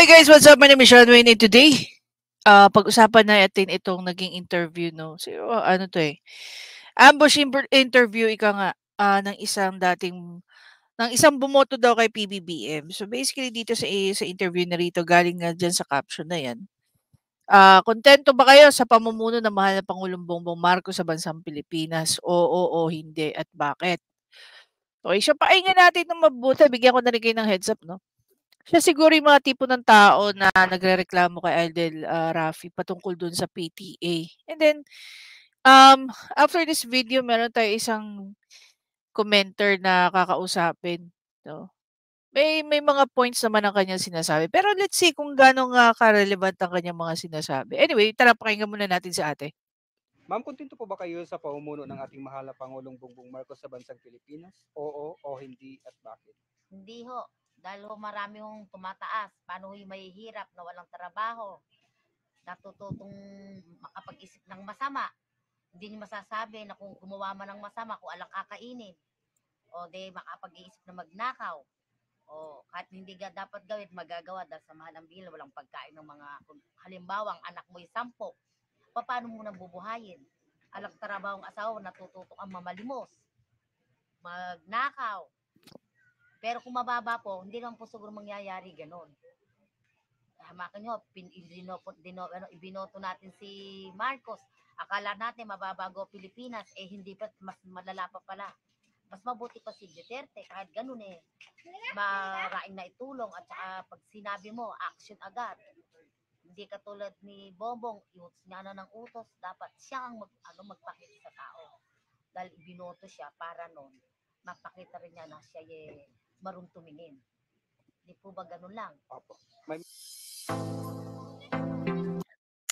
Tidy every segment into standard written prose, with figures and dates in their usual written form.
guys, what's up? My name is Sean Wayne and today, pag-usapan natin itong naging interview 'no. So, ano 'to, ambush interview ika nga, ng isang bumoto daw kay PBBM. So, basically dito sa interview na rito galing nga diyan sa caption na 'yan. "Kuntento ba kayo sa pamumuno ng mahal na Pangulong Bongbong Marcos sa bansang Pilipinas? Oo o hindi at bakit?" Okey, so pakinggan natin ng mabuti, bigyan ko na rin kayo ng heads up 'no. Siya siguro yung mga tipo ng tao na nagrereklamo kay Idol, Rafi patungkol dun sa PTA. And then, after this video meron tayong isang commenter na kakausapin 'no. May mga points naman ang kanyang sinasabi, pero let's see kung gaano nga ka-relevant ang kanyang mga sinasabi. Anyway, tara pakinggan muna natin si ate. Ma'am, kontento po ba kayo sa pamumuno ng ating mahal na Pangulong Bongbong Marcos sa bansang Pilipinas? Oo o hindi at bakit? Hindi ho. Dahil ho marami hong tumataas. Paano ho'y mahihirap na walang trabaho? Natututong makapag-isip ng masama. Hindi niyo masasabi na kung gumawa man ng masama, kung alang kakainin. O de makapag-iisip na magnakaw. O kahit hindi ka dapat gawin, magagawa dahil sa mahal ng bilang, walang pagkain ng mga, halimbawa, ang anak mo'y 10. Paano mo nang bubuhayin? Alang trabaho ng asawa, natututok ang mamalimos, magnakaw. Pero kung mababa po, hindi naman po siguro mangyayari ganon. Hamakan nyo, ibinoto natin si Marcos. Akala natin mababago Pilipinas, hindi pa, mas malala pa pala. Mas mabuti pa si Duterte, kahit ganun maraing na itulong at saka pag sinabi mo, action agad. Hindi katulad ni Bongbong, yung niya ng utos, dapat siya ang magpakita sa tao. Dahil ibinoto siya para noon, mapakita rin niya na siya marunong tumingin. Hindi po ba ganun lang? Opo.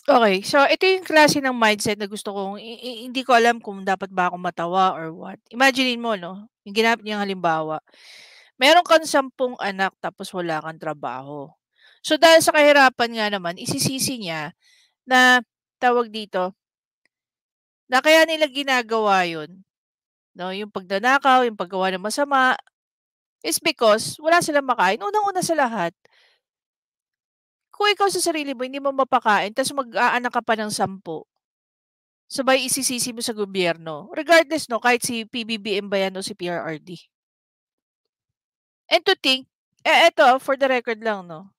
Okay, so ito yung klase ng mindset na gusto kong hindi ko alam kung dapat ba akong matawa or what. Imaginin mo 'no, yung ginamit niyang halimbawa, meron kang 10 anak tapos wala kang trabaho. So dahil sa kahirapan nga naman isisisi niya na, tawag dito, na kaya nila ginagawa yun 'no, yung pagnanakaw, yung paggawa ng masama is because wala silang makain. Unang-una sa lahat, kung ikaw sa sarili mo hindi mo mapakain ta's mag-aanak ka pa ng 10, sabay isisisi mo sa gobyerno. Regardless 'no, kahit si PBBM ba yan o si PRRD. And to think, eto for the record lang 'no,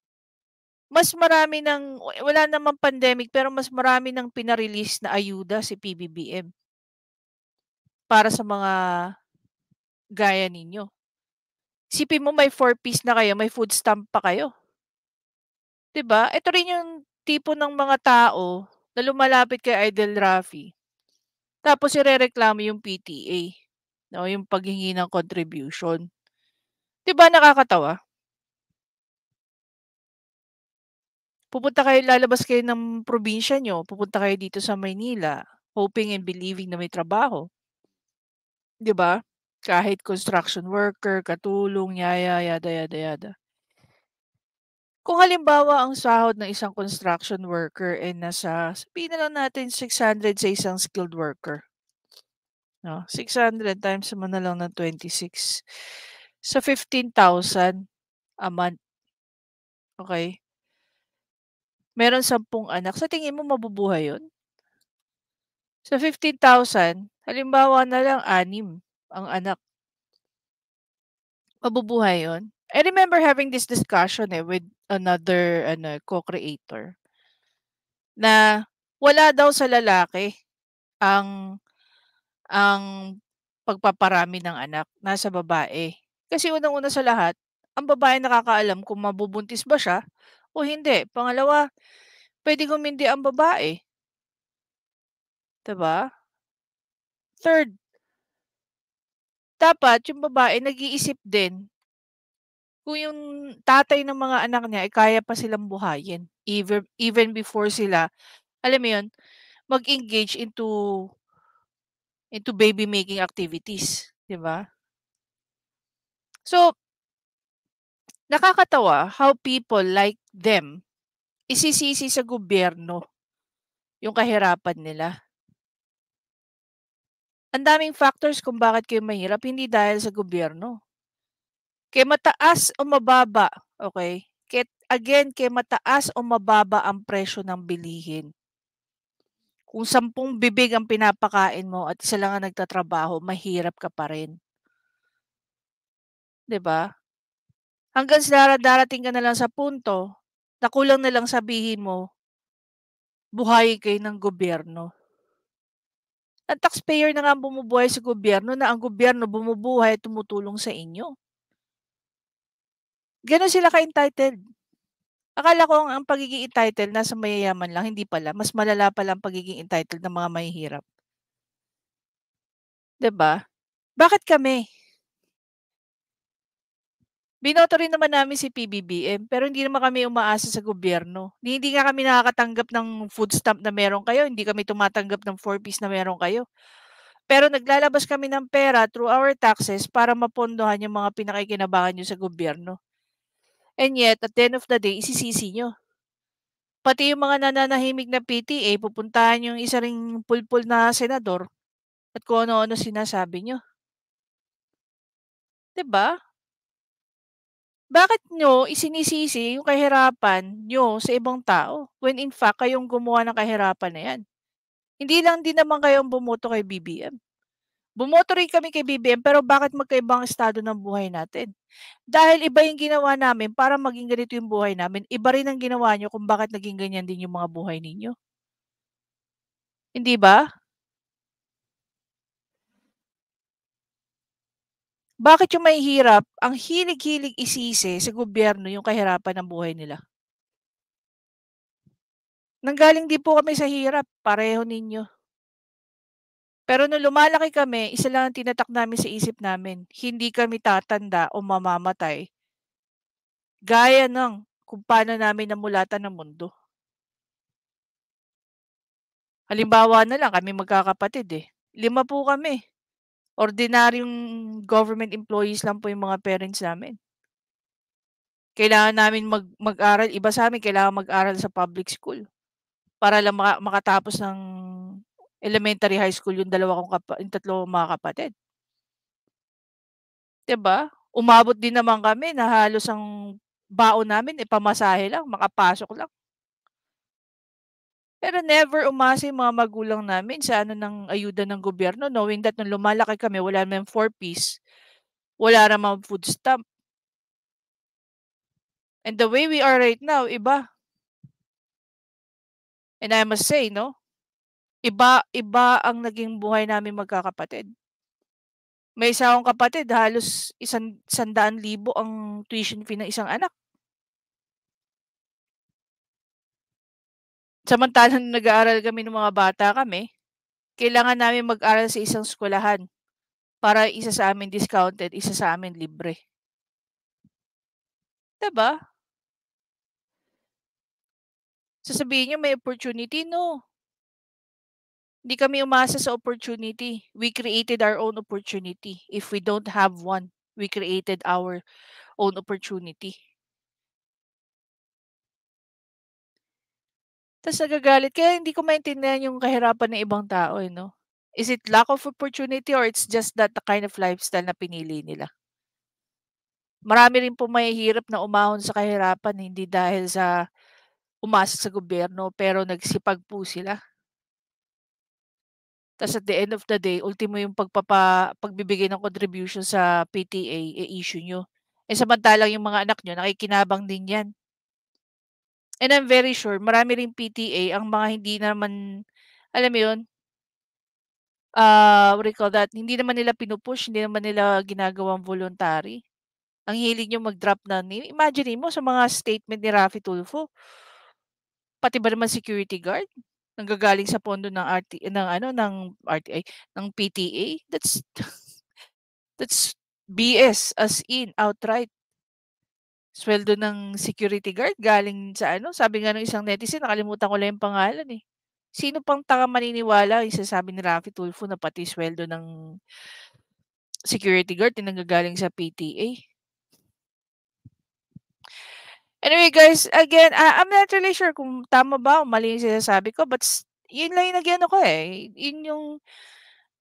mas marami ng wala namang pandemic pero mas marami ng pina-release na ayuda si PBBM para sa mga gaya ninyo. Isipin mo may 4-piece na kayo, may food stamp pa kayo. 'Di ba? Ito rin yung tipo ng mga tao na lumalapit kay Idol Rafi. Tapos irereklamo yung PTA, no, yung paghingi ng contribution. 'Di ba nakakatawa? Lalabas kayo ng probinsya nyo, pupunta kayo dito sa Maynila, hoping and believing na may trabaho. 'Di ba? Kahit construction worker, katulong, yada yada yada. Kung halimbawa ang sahod ng isang construction worker ay nasa, sabihin na lang natin 600 sa isang skilled worker. No, 600 times mo na lang ng 26. Sa 15,000 a month. Okay? Meron 10 anak. Sa tingin mo mabubuhay yun? Sa 15,000, halimbawa na lang 6 ang anak. Mabubuhay yun? I remember having this discussion with another co-creator na wala daw sa lalaki ang pagpaparami ng anak, nasa babae. Kasi unang-una sa lahat, ang babae nakakaalam kung mabubuntis ba siya o hindi. Pangalawa, pwede humindi ang babae. 'Di ba? Third, dapat yung babae nag-iisip din kung yung tatay ng mga anak niya ay kaya pa silang buhayin even before sila, alam mo yun, mag-engage into baby making activities, 'di ba? So, nakakatawa how people like them isisisi sa gobyerno yung kahirapan nila. Ang daming factors kung bakit kayo mahirap, hindi dahil sa gobyerno. Kaya mataas o mababa, okay? Kahit again, kay mataas o mababa ang presyo ng bilihin. Kung 10 bibig ang pinapakain mo at isa lang ang nagtatrabaho, mahirap ka pa rin. 'Di ba? Hanggang sa darating ka na lang sa punto na kulang na lang sabihin mo, buhayin kayo ng gobyerno. Ang taxpayer na nga ang bumubuhay sa gobyerno na ang gobyerno bumubuhay at tumutulong sa inyo. Gano'n sila ka-entitled. Akala ko ang pagiging entitled nasa mayayaman lang, hindi pala. Mas malala pala ang pagiging entitled ng mga mahihirap. 'Di ba? Bakit kami? Binoto rin naman namin si PBBM, pero hindi naman kami umaasa sa gobyerno. Hindi nga kami nakakatanggap ng food stamp na meron kayo, hindi kami tumatanggap ng 4-piece na meron kayo. Pero naglalabas kami ng pera through our taxes para mapondohan yung mga pinakikinabangan nyo sa gobyerno. And yet, at the end of the day, isisisi nyo. Pati yung mga nananahimik na PTA, pupuntahan yung isa ring pulpul na senador at kung ano-ano sinasabi nyo. 'Di ba? Bakit nyo isinisisi yung kahirapan nyo sa ibang tao when in fact kayong gumawa ng kahirapan na yan? Hindi lang din naman kayo ang bumoto kay BBM. Bumoto rin kami kay BBM pero bakit magkaibang estado ng buhay natin? Dahil iba yung ginawa namin para maging ganito yung buhay namin, iba rin ang ginawa nyo kung bakit naging ganyan din yung mga buhay ninyo. Hindi ba? Bakit yung mahihirap, ang hilig-hilig isisi sa gobyerno yung kahirapan ng buhay nila? Nanggaling din po kami sa hirap, pareho ninyo. Pero nung lumalaki kami, isa lang ang tinatak namin sa isip namin, hindi kami tatanda o mamamatay. Gaya ng kung paano namin namulatan ng mundo. Halimbawa na lang, kami magkakapatid eh. 5 po kami. Ordinaryong government employees lang po yung mga parents namin. Kailangan namin mag-aral, iba sa amin, kailangan mag-aral sa public school para lang makatapos ng elementary high school yung yung 3 mga kapatid. 'Di ba? Umabot din naman kami na halos ang baon namin pamasahe lang, makapasok lang. Pero never umasa yung mga magulang namin sa ng ayuda ng gobyerno knowing that nung lumalaki kami wala namang 4-piece, wala namang food stamp. And the way we are right now, iba. And I must say, no, iba ang naging buhay namin magkakapatid. May isa akong kapatid, halos 100,000 ang tuition fee ng isang anak. Samantalang nag-aaral kami ng mga bata kami, kailangan namin mag-aral sa isang eskwelahan para isa sa amin discounted, isa sa amin libre. 'Di ba? Sasabihin niyo may opportunity, no. Hindi kami umasa sa opportunity. We created our own opportunity. If we don't have one, we created our own opportunity. Tas nagagalit kaya hindi ko maintindihan yung kahirapan ng ibang tao, eh, 'no. Is it lack of opportunity or it's just that the kind of lifestyle na pinili nila? Marami rin po mahihirap na umahon sa kahirapan hindi dahil sa umasa sa gobyerno pero nagsipag po sila. Tas at the end of the day, ultimo yung pagbibigay ng contribution sa PTA, issue nyo. Eh, samantalang yung mga anak nyo nakikinabang din yan. And I'm very sure marami ring PTA ang mga hindi naman, alam mo yun, what do you call that, hindi naman nila pinupush, hindi naman nila ginagawang voluntary. Ang hilig nyo mag-drop na name. Imagine mo sa mga statement ni Raffy Tulfo, pati ba naman security guard? Nanggagaling sa pondo ng RTI, ng PTA. That's BS as in outright. Sweldo ng security guard galing sa sabi nga ng isang netizen, nakalimutan ko lang yung pangalan eh. Sino pang tanga maniniwala yung sinasabi ni Raffy Tulfo na pati sweldo ng security guard nanggagaling sa PTA? Anyway guys, again, I'm not really sure kung tama ba o mali yung sinasabi ko, but yun lang yung nag-ano ko eh. Yun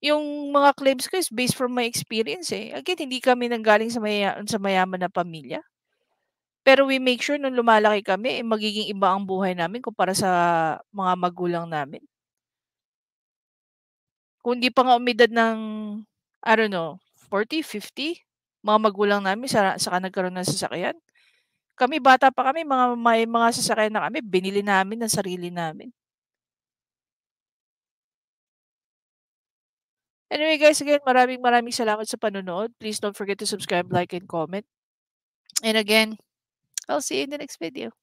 yung mga claims ko is based from my experience eh. Again, hindi kami nanggaling sa mayaman na pamilya. Pero we make sure nung lumalaki kami, magiging iba ang buhay namin kumpara sa mga magulang namin. Kung di pa nga umidad ng, I don't know, 40, 50, mga magulang namin saka nagkaroon ng sasakyan. Kami bata pa kami, may mga sasakyan na kami, binili namin ng sarili namin. Anyway guys, again, maraming salamat sa panonood. Please don't forget to subscribe, like, and comment. And again, I'll see you in the next video.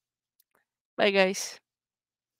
Bye guys.